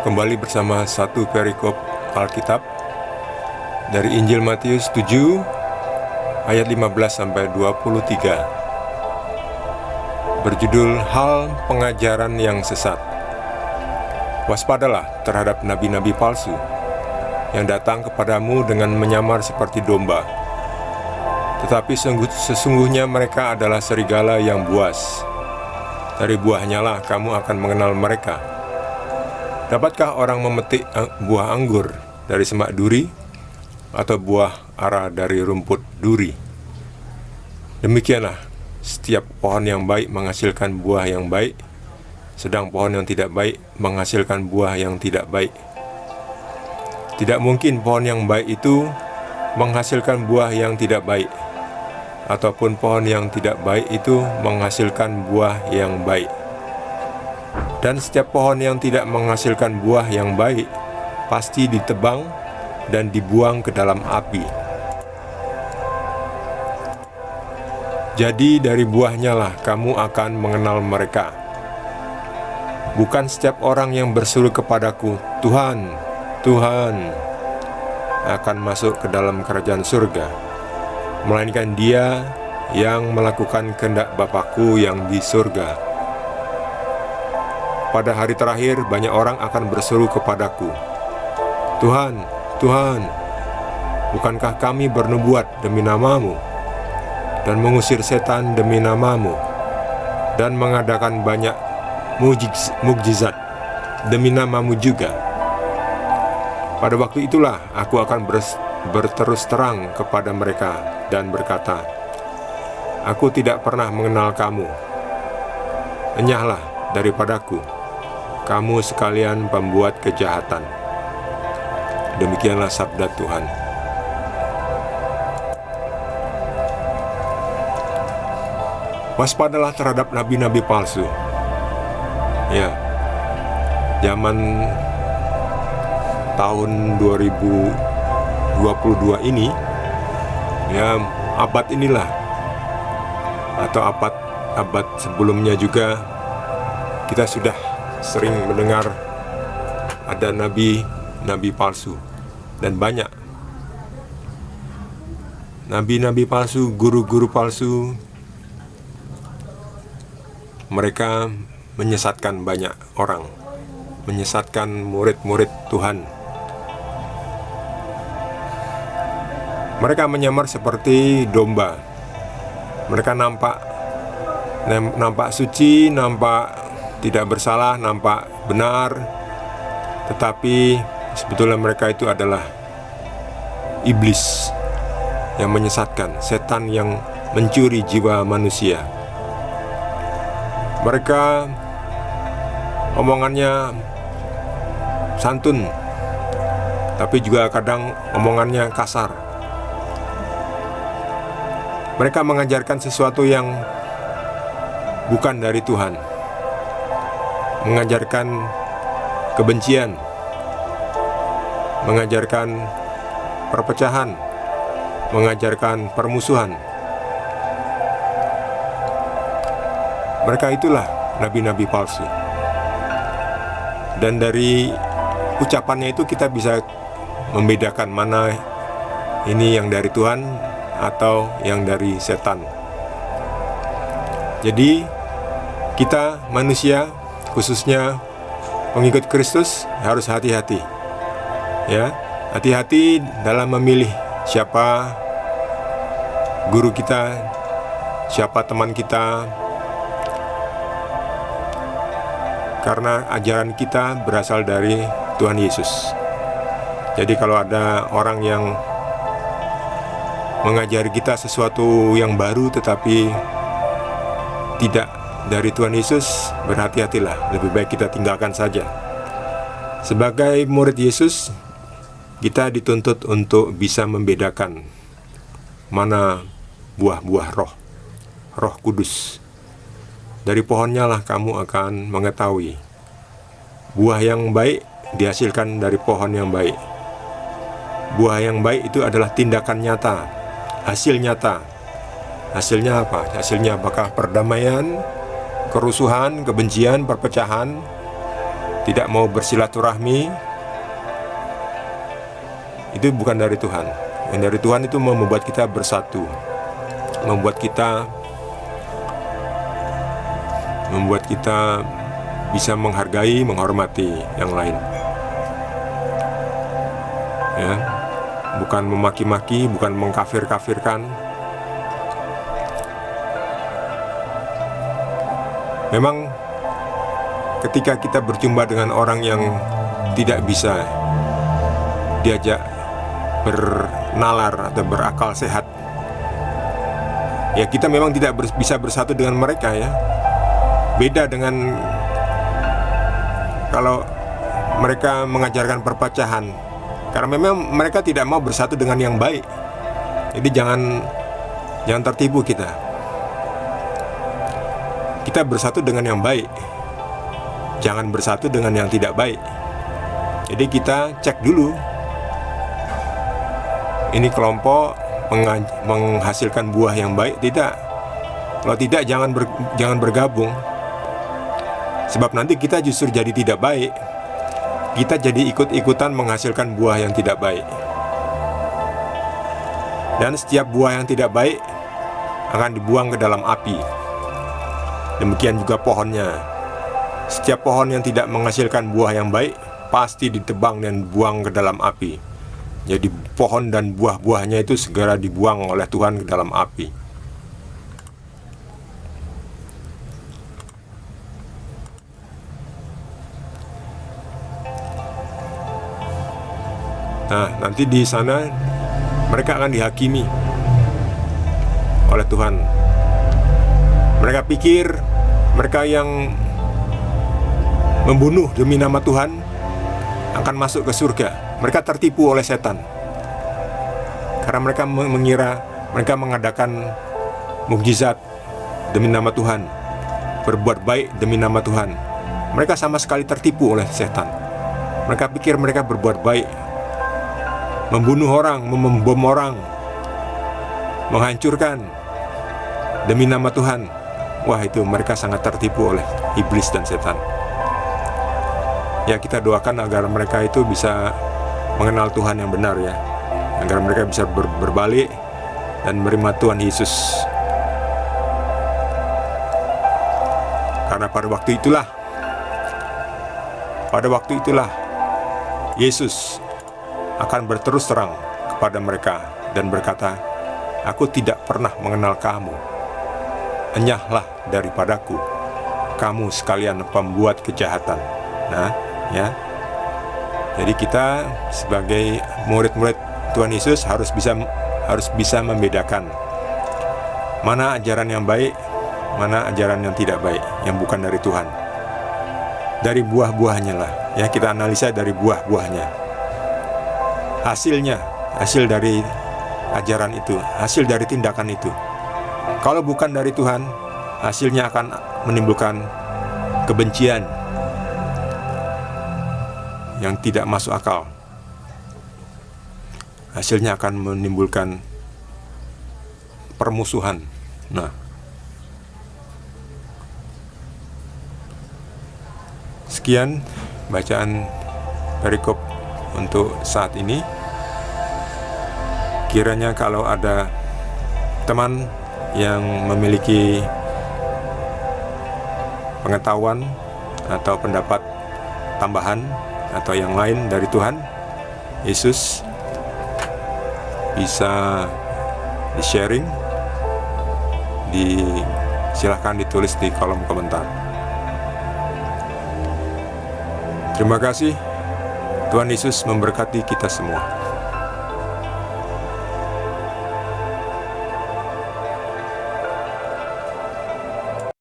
Kembali bersama satu perikop Alkitab dari Injil Matius 7 ayat 15 sampai 23. Berjudul Hal Pengajaran yang Sesat. Waspadalah terhadap nabi-nabi palsu yang datang kepadamu dengan menyamar seperti domba, tetapi sesungguhnya mereka adalah serigala yang buas. Dari buahnya lah kamu akan mengenal mereka. Dapatkah orang memetik buah anggur dari semak duri, atau buah ara dari rumput duri? Demikianlah, setiap pohon yang baik menghasilkan buah yang baik, sedang pohon yang tidak baik menghasilkan buah yang tidak baik. Tidak mungkin pohon yang baik itu menghasilkan buah yang tidak baik, ataupun pohon yang tidak baik itu menghasilkan buah yang baik. Dan setiap pohon yang tidak menghasilkan buah yang baik pasti ditebang dan dibuang ke dalam api. Jadi dari buahnya lah kamu akan mengenal mereka. Bukan setiap orang yang berseru kepadaku, Tuhan, Tuhan, akan masuk ke dalam kerajaan surga, melainkan dia yang melakukan kehendak Bapa-Ku yang di surga. Pada hari terakhir banyak orang akan berseru kepadaku, Tuhan, Tuhan, bukankah kami bernubuat demi namamu, dan mengusir setan demi namamu, dan mengadakan banyak mukjizat demi namamu juga? Pada waktu itulah aku akan berterus terang kepada mereka dan berkata, aku tidak pernah mengenal kamu. Enyahlah daripadaku, kamu sekalian pembuat kejahatan. Demikianlah sabda Tuhan. Waspadalah terhadap nabi-nabi palsu. Ya, zaman tahun 2022 ini, ya, abad inilah, atau abad sebelumnya juga, kita sudah sering mendengar ada nabi palsu, dan banyak nabi-nabi palsu, guru-guru palsu. Mereka menyesatkan banyak orang, menyesatkan murid-murid Tuhan. Mereka menyamar seperti domba. Mereka nampak suci, nampak tidak bersalah, nampak benar, tetapi sebetulnya mereka itu adalah iblis yang menyesatkan, setan yang mencuri jiwa manusia. Mereka omongannya santun, tapi juga kadang omongannya kasar. Mereka mengajarkan sesuatu yang bukan dari Tuhan, mengajarkan kebencian, mengajarkan perpecahan, mengajarkan permusuhan. Mereka itulah nabi-nabi palsu. Dan dari ucapannya itu kita bisa membedakan mana ini yang dari Tuhan atau yang dari setan. Jadi kita manusia, khususnya pengikut Kristus, harus hati-hati. Ya, hati-hati dalam memilih siapa guru kita, siapa teman kita, karena ajaran kita berasal dari Tuhan Yesus. Jadi kalau ada orang yang mengajari kita sesuatu yang baru tetapi tidak dari Tuhan Yesus, berhati-hatilah, lebih baik kita tinggalkan saja. Sebagai murid Yesus, kita dituntut untuk bisa membedakan mana buah-buah Roh Kudus. Dari pohonnya lah kamu akan mengetahui. Buah yang baik dihasilkan dari pohon yang baik. Buah yang baik itu adalah tindakan nyata, hasil nyata. Hasilnya apa? Hasilnya apakah perdamaian, kerusuhan, kebencian, perpecahan, tidak mau bersilaturahmi, itu bukan dari Tuhan. Yang dari Tuhan itu membuat kita bersatu, membuat kita bisa menghargai, menghormati yang lain. Ya, bukan memaki-maki, bukan mengkafir-kafirkan. Memang ketika kita berjumpa dengan orang yang tidak bisa diajak bernalar atau berakal sehat, ya kita memang tidak bisa bersatu dengan mereka ya. Beda dengan kalau mereka mengajarkan perpecahan, karena memang mereka tidak mau bersatu dengan yang baik. Jadi jangan tertipu kita. Kita bersatu dengan yang baik, jangan bersatu dengan yang tidak baik. Jadi kita cek dulu, ini kelompok menghasilkan buah yang baik tidak. Kalau tidak, jangan bergabung. Sebab nanti kita justru jadi tidak baik. Kita jadi ikut-ikutan menghasilkan buah yang tidak baik. Dan setiap buah yang tidak baik akan dibuang ke dalam api. Demikian juga pohonnya. Setiap pohon yang tidak menghasilkan buah yang baik pasti ditebang dan dibuang ke dalam api. Jadi pohon dan buah-buahnya itu segera dibuang oleh Tuhan ke dalam api. Nah, nanti di sana mereka akan dihakimi oleh Tuhan. Mereka pikir mereka yang membunuh demi nama Tuhan akan masuk ke surga. Mereka tertipu oleh setan, karena mereka mengira mereka mengadakan mukjizat demi nama Tuhan, berbuat baik demi nama Tuhan. Mereka sama sekali tertipu oleh setan. Mereka pikir mereka berbuat baik, membunuh orang, membom orang, menghancurkan demi nama Tuhan. Wah, itu mereka sangat tertipu oleh iblis dan setan. Ya, kita doakan agar mereka itu bisa mengenal Tuhan yang benar ya, agar mereka bisa berbalik dan menerima Tuhan Yesus. Karena pada waktu itulah Yesus akan berterus terang kepada mereka dan berkata, "Aku tidak pernah mengenal kamu. Enyahlah daripadaku, kamu sekalian pembuat kejahatan." Nah, ya. Jadi kita sebagai murid-murid Tuhan Yesus harus bisa membedakan mana ajaran yang baik, mana ajaran yang tidak baik, yang bukan dari Tuhan. Dari buah-buahnya lah, ya, kita analisa dari buah-buahnya. Hasil dari ajaran itu, hasil dari tindakan itu. Kalau bukan dari Tuhan, hasilnya akan menimbulkan kebencian yang tidak masuk akal. Hasilnya akan menimbulkan permusuhan. Nah, sekian bacaan perikop untuk saat ini. Kiranya kalau ada teman yang memiliki pengetahuan atau pendapat tambahan atau yang lain dari Tuhan Yesus, bisa di-sharing, silahkan ditulis di kolom komentar. Terima kasih. Tuhan Yesus memberkati kita semua.